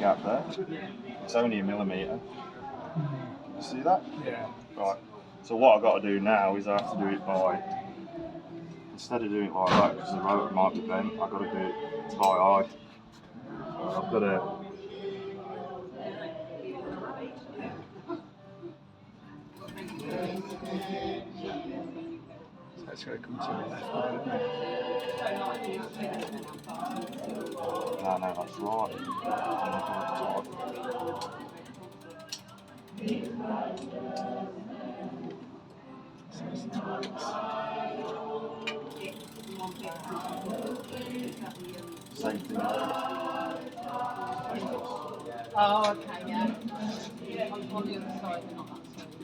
gap there. It's only a millimetre. You see that? Yeah. Right. So what I've got to do now is I have to do it by, instead of doing it like that, because the rotor might be bent, I've got to do it by eye. So I've got to. So it's going to come to the left a bit, isn't it? No, that's right. So it's twice. Same thing. Oh, okay, yeah. On the other side, not